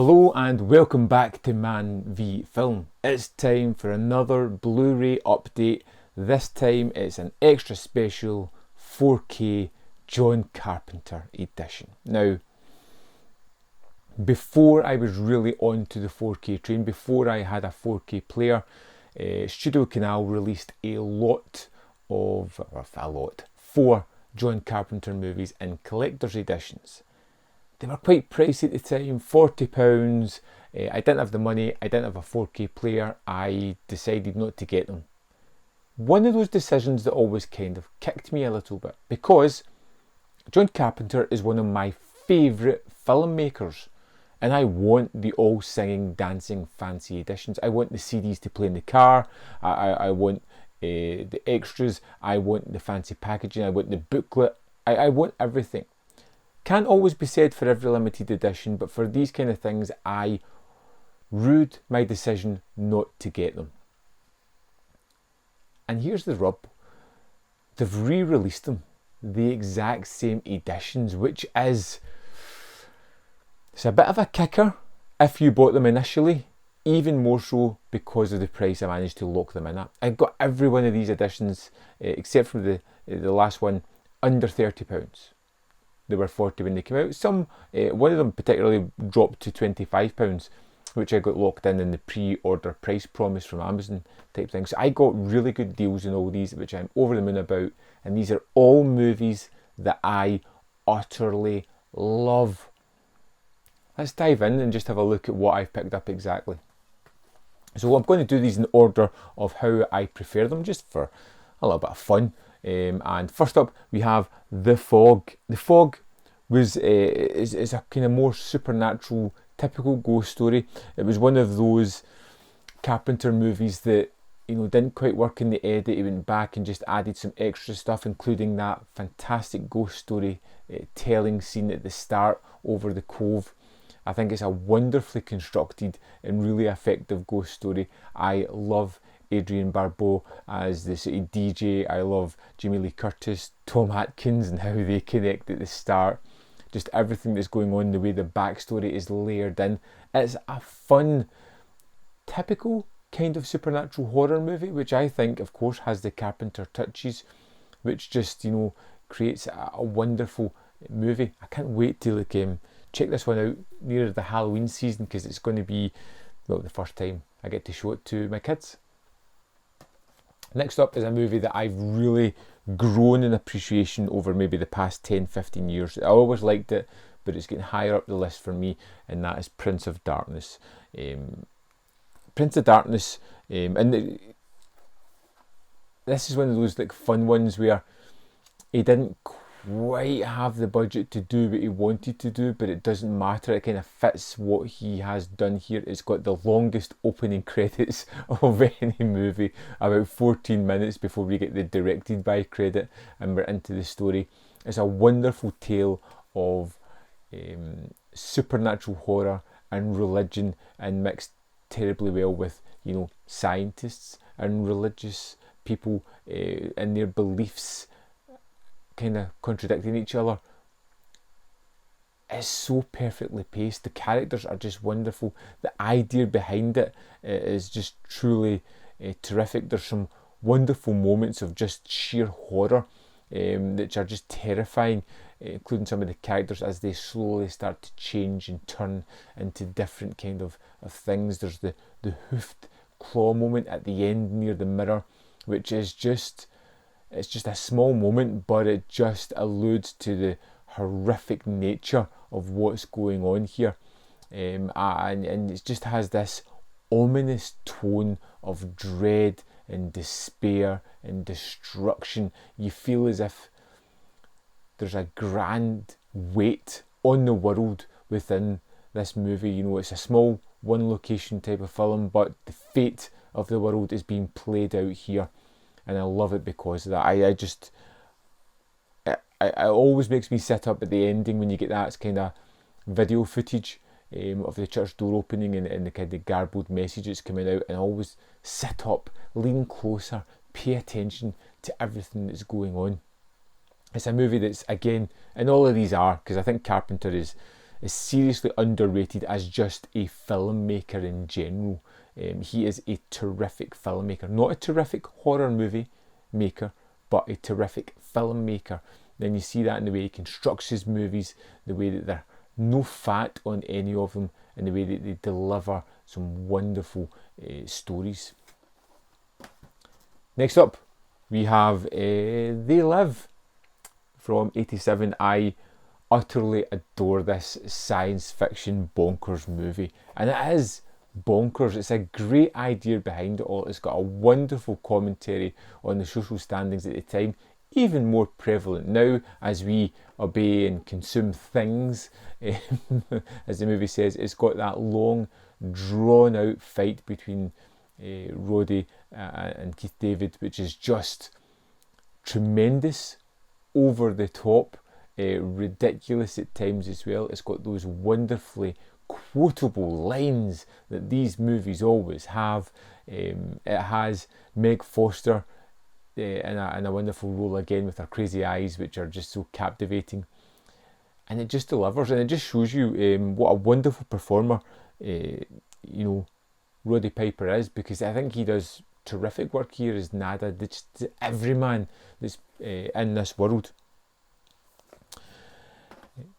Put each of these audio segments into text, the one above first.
Hello and welcome back to ManVFilm. It's time for another Blu-ray update. This time it's an extra special 4K John Carpenter edition. Now, before I was really onto the 4K train, before I had a 4K player, Studio Canal released four John Carpenter movies in collector's editions. They were quite pricey at the time, £40. I didn't have the money, I didn't have a 4K player, I decided not to get them. One of those decisions that always kind of kicked me a little bit, because John Carpenter is one of my favourite filmmakers, and I want the all singing, dancing, fancy editions. I want the CDs to play in the car, I want the extras, I want the fancy packaging, I want the booklet, I want everything. Can't always be said for every limited edition, but for these kind of things I rued my decision not to get them. And here's the rub, they've re-released them, the exact same editions, which is, it's a bit of a kicker if you bought them initially, even more so because of the price I managed to lock them in at. I got every one of these editions, except for the last one, under £30. They were 40 when they came out. One of them particularly dropped to £25, which I got locked in the pre-order price promise from Amazon type thing. So I got really good deals on all these, which I'm over the moon about. And these are all movies that I utterly love. Let's dive in and just have a look at what I've picked up exactly. So I'm going to do these in order of how I prefer them, just for a little bit of fun. And first up we have The Fog. The Fog is a kind of more supernatural, typical ghost story. It was one of those Carpenter movies that, you know, didn't quite work in the edit. He went back and just added some extra stuff, including that fantastic ghost story telling scene at the start over the cove. I think it's a wonderfully constructed and really effective ghost story. I love Adrian Barbeau as the sort of DJ. I love Jamie Lee Curtis, Tom Atkins, and how they connect at the start. Just everything that's going on, the way the backstory is layered in. It's a fun, typical kind of supernatural horror movie, which I think, of course, has the Carpenter touches, which just, you know, creates a wonderful movie. I can't wait to check this one out near the Halloween season, because it's going to be, well, the first time I get to show it to my kids. Next up is a movie that I've really grown in appreciation over maybe the past 10-15 years. I always liked it, but it's getting higher up the list for me, and that is Prince of Darkness. Prince of Darkness, this is one of those like fun ones where he didn't quite have the budget to do what he wanted to do, but it doesn't matter. It kind of fits what he has done here. It's got the longest opening credits of any movie, about 14 minutes before we get the directed by credit and we're into the story. It's a wonderful tale of supernatural horror and religion, and mixed terribly well with, you know, scientists and religious people and their beliefs kind of contradicting each other. It's so perfectly paced. The characters are just wonderful. The idea behind it is just truly terrific. There's some wonderful moments of just sheer horror which are just terrifying, including some of the characters as they slowly start to change and turn into different kind of things. There's the hoofed claw moment at the end near the mirror, which is just, it's just a small moment, but it just alludes to the horrific nature of what's going on here. And it just has this ominous tone of dread and despair and destruction. You feel as if there's a grand weight on the world within this movie. You know, it's a small one location type of film, but the fate of the world is being played out here. And I love it because of that. It always makes me sit up at the ending when you get that kind of video footage of the church door opening and the kind of garbled message that's coming out, and I always sit up, lean closer, pay attention to everything that's going on. It's a movie that's, again, and all of these are, because I think Carpenter is is seriously underrated as just a filmmaker in general. He is a terrific filmmaker, not a terrific horror movie maker, but a terrific filmmaker. Then you see that in the way he constructs his movies, the way that they're no fat on any of them, and the way that they deliver some wonderful stories. Next up, we have They Live from '87. I utterly adore this science fiction bonkers movie, and it is bonkers. It's a great idea behind it all. It's got a wonderful commentary on the social standings at the time, even more prevalent now as we obey and consume things. As the movie says, it's got that long, drawn out fight between Roddy and Keith David, which is just tremendous, over the top, ridiculous at times as well. It's got those wonderfully quotable lines that these movies always have. It has Meg Foster in a wonderful role again with her crazy eyes, which are just so captivating, and it just delivers, and it just shows you what a wonderful performer Roddy Piper is, because I think he does terrific work here as Nada, just every man that's in this world.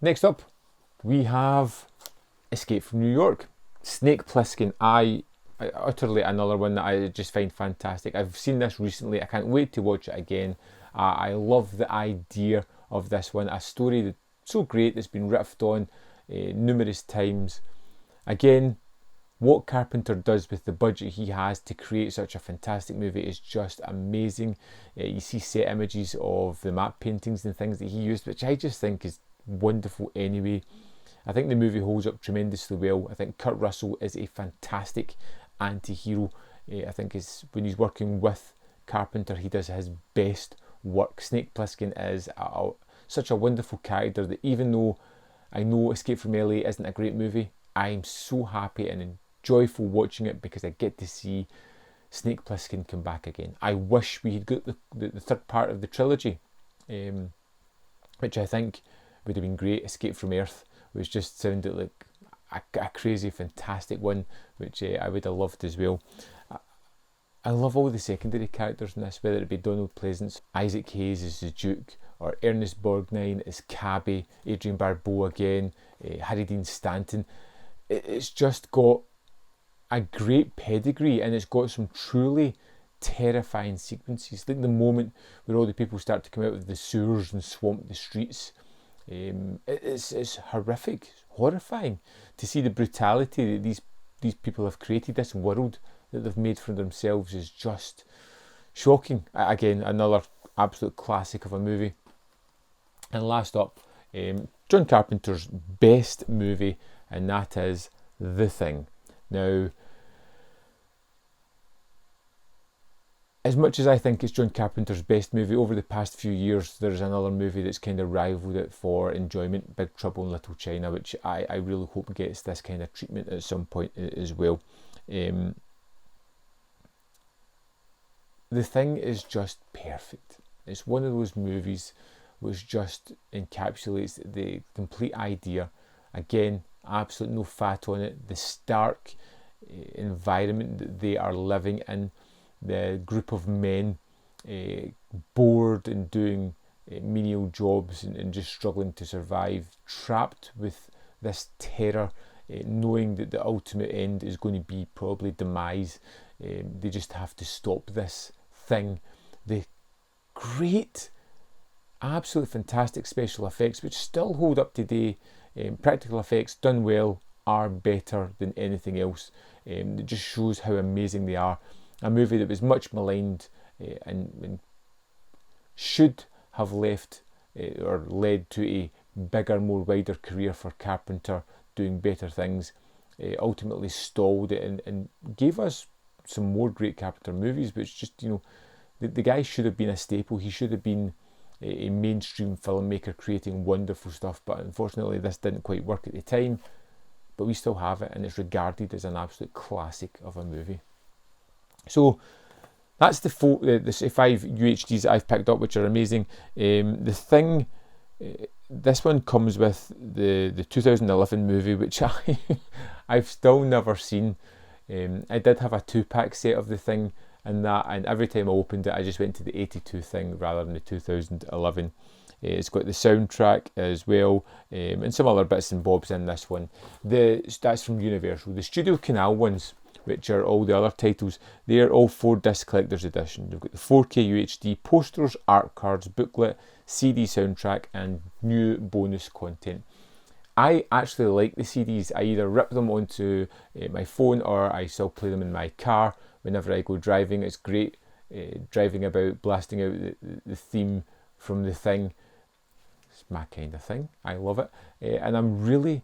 Next up, we have Escape from New York. Snake Plissken, I utterly another one that I just find fantastic. I've seen this recently. I can't wait to watch it again. I love the idea of this one. A story that's so great that's been riffed on numerous times. Again, what Carpenter does with the budget he has to create such a fantastic movie is just amazing. You see set images of the map paintings and things that he used, which I just think is wonderful anyway. I think the movie holds up tremendously well. I think Kurt Russell is a fantastic anti-hero. I think when he's working with Carpenter, he does his best work. Snake Plissken is such a wonderful character that even though I know Escape from LA isn't a great movie, I'm so happy and joyful watching it because I get to see Snake Plissken come back again. I wish we had got the third part of the trilogy, which I think would have been great. Escape from Earth, which just sounded like a crazy, fantastic one, which I would have loved as well. I love all the secondary characters in this, whether it be Donald Pleasance, Isaac Hayes as the Duke, or Ernest Borgnine as Cabby, Adrian Barbeau again, Harry Dean Stanton. It's just got a great pedigree, and it's got some truly terrifying sequences, like the moment where all the people start to come out of the sewers and swamp the streets. It's horrific, it's horrifying to see the brutality that these people have created. This world that they've made for themselves is just shocking. Again, another absolute classic of a movie. And last up, John Carpenter's best movie, and that is The Thing. Now, as much as I think it's John Carpenter's best movie, over the past few years there's another movie that's kind of rivaled it for enjoyment, Big Trouble in Little China, which I really hope gets this kind of treatment at some point as well. The Thing is just perfect. It's one of those movies which just encapsulates the complete idea. Again, absolute no fat on it. The stark environment that they are living in, the group of men bored and doing menial jobs and just struggling to survive, trapped with this terror, knowing that the ultimate end is going to be probably demise. They just have to stop this thing. The great, absolutely fantastic special effects, which still hold up today. Practical effects done well are better than anything else. It just shows how amazing they are. A movie that was much maligned and should have left or led to a bigger, more wider career for Carpenter doing better things, ultimately stalled it and gave us some more great Carpenter movies, which just, the guy should have been a staple. He should have been a mainstream filmmaker creating wonderful stuff, but unfortunately this didn't quite work at the time, but we still have it and it's regarded as an absolute classic of a movie. So that's the 5 UHDs that I've picked up, which are amazing. The Thing this one comes with the 2011 movie, which I've still never seen. I did have a 2-pack set of the thing, and every time I opened it, I just went to the 82 thing rather than the 2011. It's got the soundtrack as well, and some other bits and bobs in this one. That's from Universal. The Studio Canal ones, which are all the other titles, they're all 4-disc collector's edition. They've got the 4K UHD posters, art cards, booklet, CD soundtrack, and new bonus content. I actually like the CDs. I either rip them onto my phone, or I still play them in my car whenever I go driving. It's great driving about, blasting out the theme from the thing. It's my kind of thing. I love it. And I'm really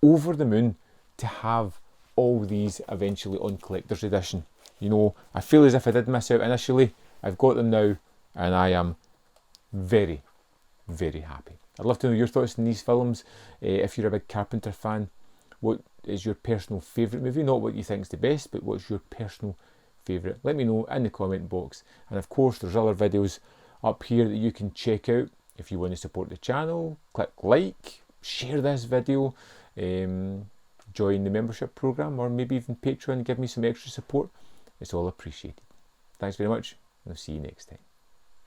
over the moon to have all these eventually on collector's edition. You know, I feel as if I did miss out initially. I've got them now, and I am very, very happy. I'd love to know your thoughts on these films. If you're a big Carpenter fan, what is your personal favourite movie? Not what you think is the best, but what's your personal favourite? Let me know in the comment box. And of course, there's other videos up here that you can check out. If you want to support the channel, click like, share this video, join the membership program, or maybe even Patreon, give me some extra support. It's all appreciated. Thanks very much, and I'll see you next time.